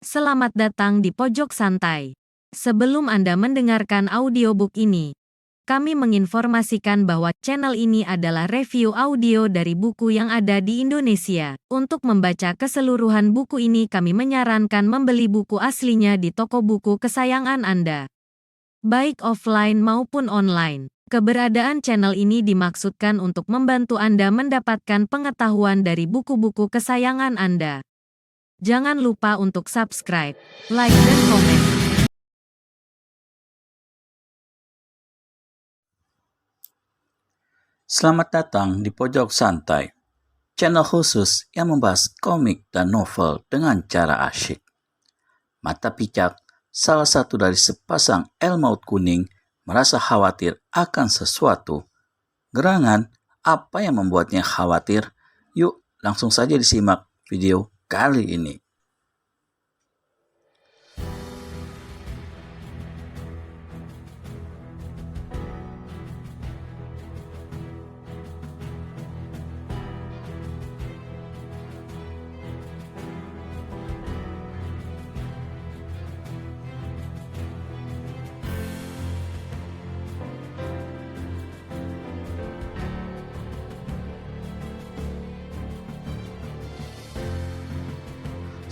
Selamat datang di Pojok Santai. Sebelum Anda mendengarkan audiobook ini, kami menginformasikan bahwa channel ini adalah review audio dari buku yang ada di Indonesia. Untuk membaca keseluruhan buku ini, kami menyarankan membeli buku aslinya di toko buku kesayangan Anda, baik offline maupun online. Keberadaan channel ini dimaksudkan untuk membantu Anda mendapatkan pengetahuan dari buku-buku kesayangan Anda. Jangan lupa untuk subscribe, like, dan komen. Selamat datang di Pojok Santai, channel khusus yang membahas komik dan novel dengan cara asyik. Mata Picak, salah satu dari sepasang elmaut kuning, merasa khawatir akan sesuatu. Gerangan, apa yang membuatnya khawatir? Yuk, langsung saja disimak video kali ini.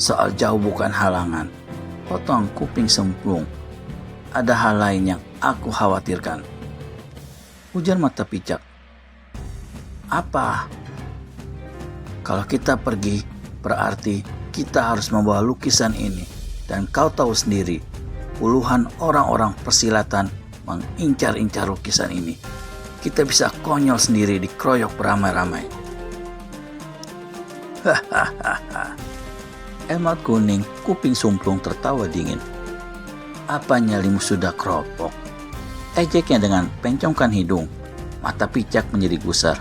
Soal jauh bukan halangan, potong kuping semplung. Ada hal lain yang aku khawatirkan. Ujar Mata Picak. Apa? Kalau kita pergi, berarti kita harus membawa lukisan ini. Dan kau tahu sendiri, puluhan orang-orang persilatan mengincar-incar lukisan ini. Kita bisa konyol sendiri dikeroyok beramai-ramai. Hahaha. Elmaut kuning kuping sumplung tertawa dingin. Apa nyalimu sudah keropok? Ejeknya dengan pencongkan hidung. Mata Picak menjadi gusar.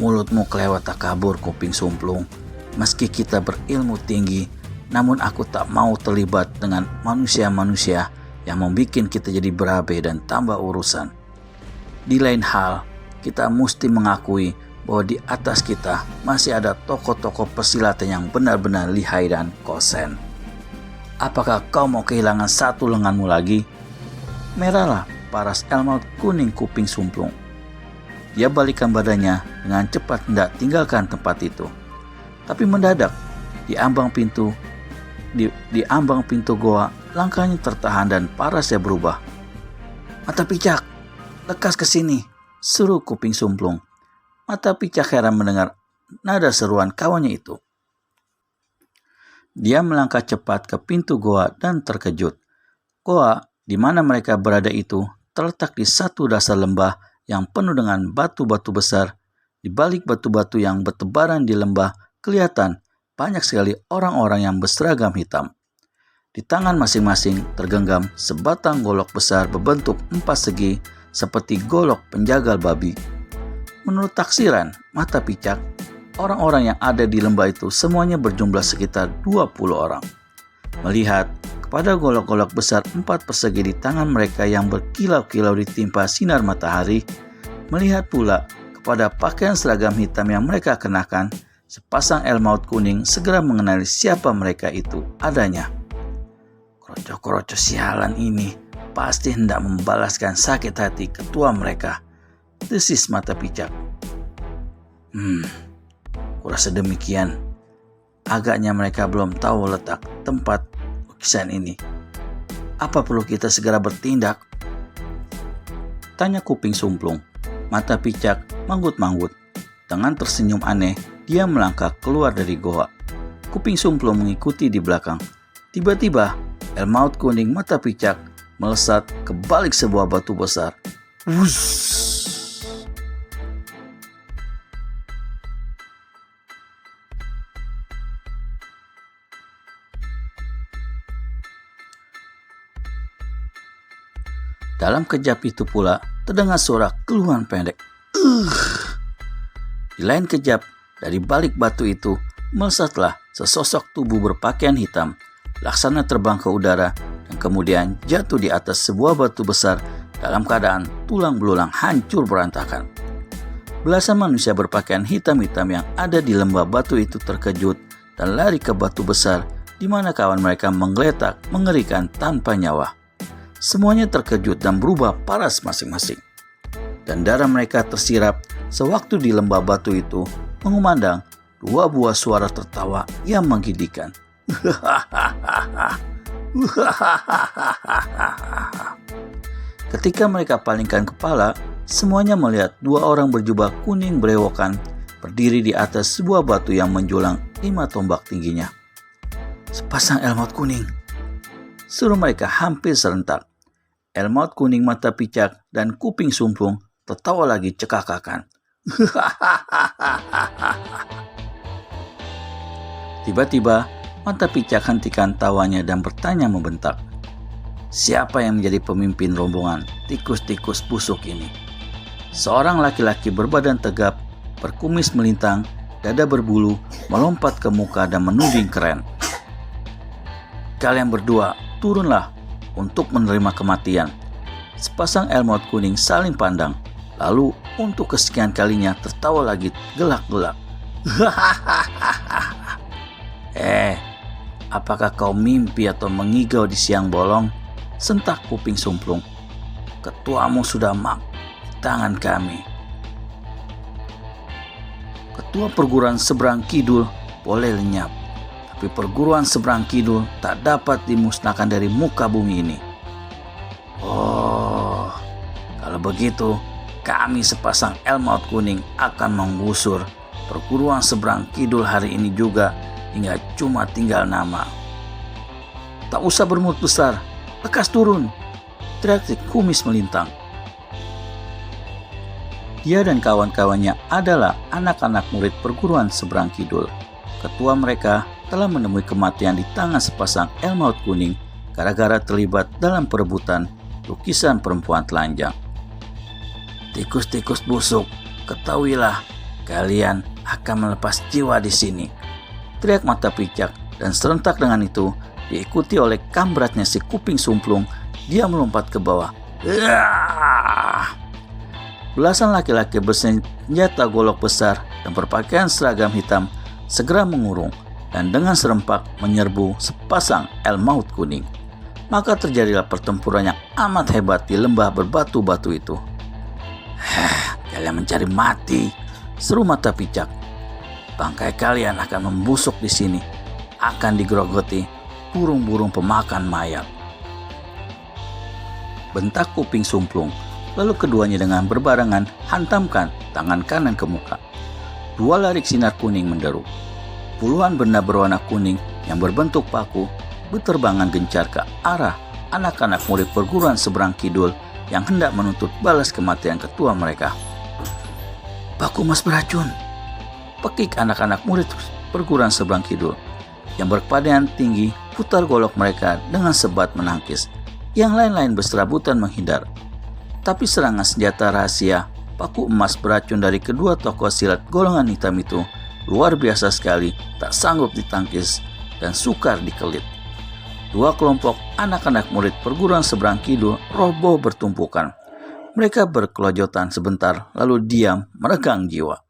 Mulutmu kelewat tak kabur kuping sumplung. Meski kita berilmu tinggi, namun aku tak mau terlibat dengan manusia-manusia yang membuat kita jadi berabe dan tambah urusan. Di lain hal, kita mesti mengakui bahwa di atas kita masih ada tokoh-tokoh persilatan yang benar-benar lihai dan kosen. Apakah kau mau kehilangan satu lenganmu lagi? Merahlah paras elmaut kuning kuping sumplung. Dia balikkan badannya dengan cepat hendak tinggalkan tempat itu. Tapi mendadak di ambang pintu goa, langkahnya tertahan dan parasnya berubah. Mata Picak, lekas ke sini, suruh kuping sumplung. Mata Picak heran mendengar nada seruan kawannya itu. Dia melangkah cepat ke pintu goa dan terkejut. Goa di mana mereka berada itu terletak di satu dasar lembah yang penuh dengan batu-batu besar. Di balik batu-batu yang bertebaran di lembah kelihatan banyak sekali orang-orang yang berseragam hitam. Di tangan masing-masing tergenggam sebatang golok besar berbentuk empat segi seperti golok penjagal babi. Menurut taksiran Mata Picak, orang-orang yang ada di lembah itu semuanya berjumlah sekitar 20 orang. Melihat kepada golok-golok besar empat persegi di tangan mereka yang berkilau-kilau ditimpa sinar matahari, melihat pula kepada pakaian seragam hitam yang mereka kenakan, sepasang elmaut kuning segera mengenali siapa mereka itu adanya. Kroco-kroco sialan ini pasti hendak membalaskan sakit hati ketua mereka, desis Mata Picak. Kurasa demikian. Agaknya mereka belum tahu letak tempat lukisan ini. Apa perlu kita segera bertindak? Tanya kuping sumplung. Mata Picak manggut-manggut. Dengan tersenyum aneh, dia melangkah keluar dari goa. Kuping sumplung mengikuti di belakang. Tiba-tiba, elmaut kuning Mata Picak melesat ke balik sebuah batu besar. Wuss! Dalam kejap itu pula terdengar suara keluhan pendek. Di lain kejap, dari balik batu itu melesatlah sesosok tubuh berpakaian hitam, laksana terbang ke udara dan kemudian jatuh di atas sebuah batu besar dalam keadaan tulang belulang hancur berantakan. Belasan manusia berpakaian hitam-hitam yang ada di lembah batu itu terkejut dan lari ke batu besar di mana kawan mereka menggeletak mengerikan tanpa nyawa. Semuanya terkejut dan berubah paras masing-masing. Dan darah mereka tersirap sewaktu di lembah batu itu mengumandang 2 buah suara tertawa yang menggigitkan. Ketika mereka palingkan kepala, semuanya melihat 2 orang berjubah kuning berewokan berdiri di atas sebuah batu yang menjulang 5 tombak tingginya. "Sepasang Elmot kuning," seru mereka hampir serentak. Elmot kuning mata picak dan kuping sumpung tertawa lagi cekakakan. Tiba-tiba mata picak hentikan tawanya dan bertanya membentak, "Siapa yang menjadi pemimpin rombongan tikus-tikus busuk ini?" Seorang laki-laki berbadan tegap, berkumis melintang, dada berbulu, melompat ke muka dan menuding keren. "Kalian berdua, turunlah untuk menerima kematian." Sepasang Elmot kuning saling pandang, lalu untuk kesekian kalinya tertawa lagi gelak-gelak. Apakah kau mimpi atau mengigau di siang bolong?" sentak kuping sumplung. "Ketuamu sudah mak di tangan kami." Ketua perguruan seberang kidul boleh lenyap, tapi perguruan seberang kidul tak dapat dimusnahkan dari muka bumi ini. "Oh, kalau begitu kami sepasang Elmot kuning akan menggusur perguruan seberang kidul hari ini juga hingga cuma tinggal nama." "Tak usah bermulut besar, lekas turun," teriak si kumis melintang. Dia dan kawan-kawannya adalah anak-anak murid perguruan seberang kidul. Ketua mereka telah menemui kematian di tangan sepasang Elmot kuning gara-gara terlibat dalam perebutan lukisan perempuan telanjang. "Tikus-tikus busuk, ketahuilah kalian akan melepas jiwa di sini," teriak mata picak, dan serentak dengan itu diikuti oleh kambratnya si kuping sumplung. Dia melompat ke bawah. Belasan laki-laki bersenjata golok besar dan berpakaian seragam hitam segera mengurung dan dengan serempak menyerbu sepasang Elmot kuning. Maka terjadilah pertempuran yang amat hebat di lembah berbatu-batu itu. "Kalian mencari mati," seru mata picak. "Bangkai kalian akan membusuk di sini, akan digerogoti burung-burung pemakan mayat," bentak kuping sumplung. Lalu keduanya dengan berbarengan hantamkan tangan kanan ke muka. 2 larik sinar kuning menderu. Puluhan benda berwarna kuning yang berbentuk paku berterbangan gencar ke arah anak-anak murid perguruan seberang kidul yang hendak menuntut balas kematian ketua mereka. "Paku emas beracun," pekik anak-anak murid perguruan seberang kidul. Yang berpakaian tinggi putar golok mereka dengan sebat menangkis. Yang lain-lain berserabutan menghindar. Tapi serangan senjata rahasia paku emas beracun dari kedua tokoh silat golongan hitam itu luar biasa sekali, tak sanggup ditangkis dan sukar dikelit. 2 kelompok anak-anak murid perguruan seberang kidul roboh bertumpukan. Mereka berkelojotan sebentar lalu diam meregang jiwa.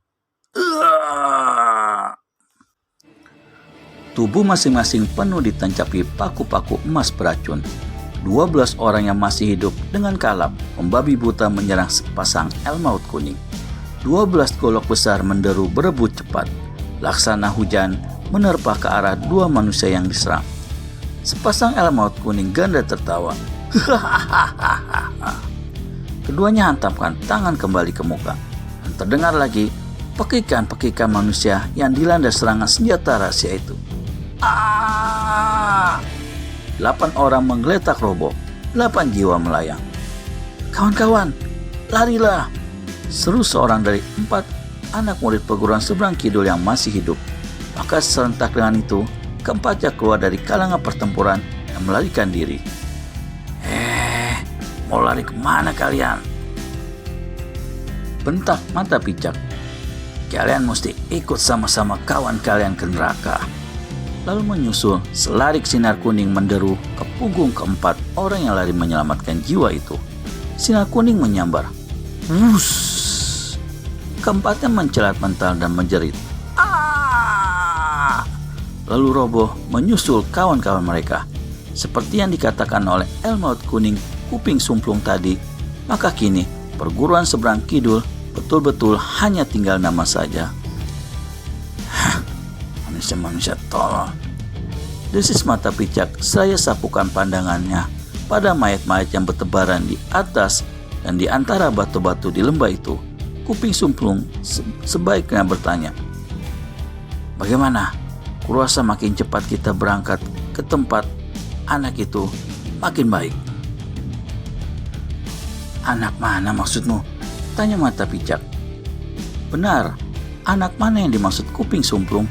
Tubuh masing-masing penuh ditancapi paku-paku emas beracun. 12 orang yang masih hidup dengan kalap membabi buta menyerang sepasang Elmot kuning. 12 golok besar menderu berebut cepat. Laksana hujan menerpa ke arah 2 manusia yang diserang. Sepasang Elmot kuning ganda tertawa. Keduanya hantamkan tangan kembali ke muka. Dan terdengar lagi pekikan-pekikan manusia yang dilanda serangan senjata rahasia itu. 8 orang menggeletak roboh, 8 jiwa melayang. "Kawan-kawan, larilah!" seru seorang dari 4 anak murid perguruan seberang kidul yang masih hidup. Maka serentak dengan itu, keempatnya keluar dari kalangan pertempuran dan melarikan diri. "Mau lari kemana kalian?" bentak mata picak. "Kalian mesti ikut sama-sama kawan kalian ke neraka." Lalu menyusul selarik sinar kuning menderu ke punggung keempat orang yang lari menyelamatkan jiwa itu. Sinar kuning menyambar. Wus! Keempatnya mencelat mental dan menjerit. lalu roboh menyusul kawan-kawan mereka. Seperti yang dikatakan oleh Elmaut Kuning Kuping Sumplung tadi, maka kini perguruan seberang kidul betul-betul hanya tinggal nama saja. Manusia-manusia tolol. Desis Mata Picak saya sapukan pandangannya pada mayat-mayat yang bertebaran di atas dan di antara batu-batu di lembah itu. Kuping Sumplung sebaiknya bertanya, "Bagaimana? Kurasa makin cepat kita berangkat ke tempat anak itu, makin baik." "Anak mana maksudmu?" tanya Mata Picak. "Benar, anak mana yang dimaksud Kuping Sumplung?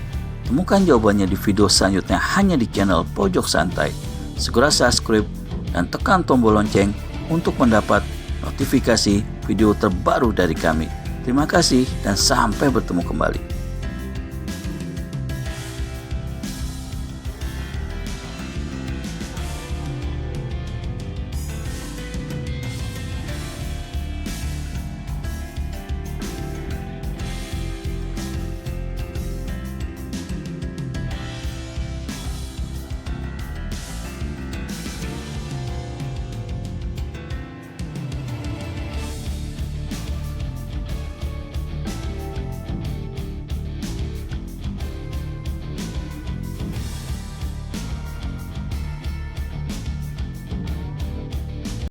Temukan jawabannya di video selanjutnya hanya di channel Pojok Santai. Segera subscribe dan tekan tombol lonceng untuk mendapat notifikasi video terbaru dari kami. Terima kasih dan sampai bertemu kembali.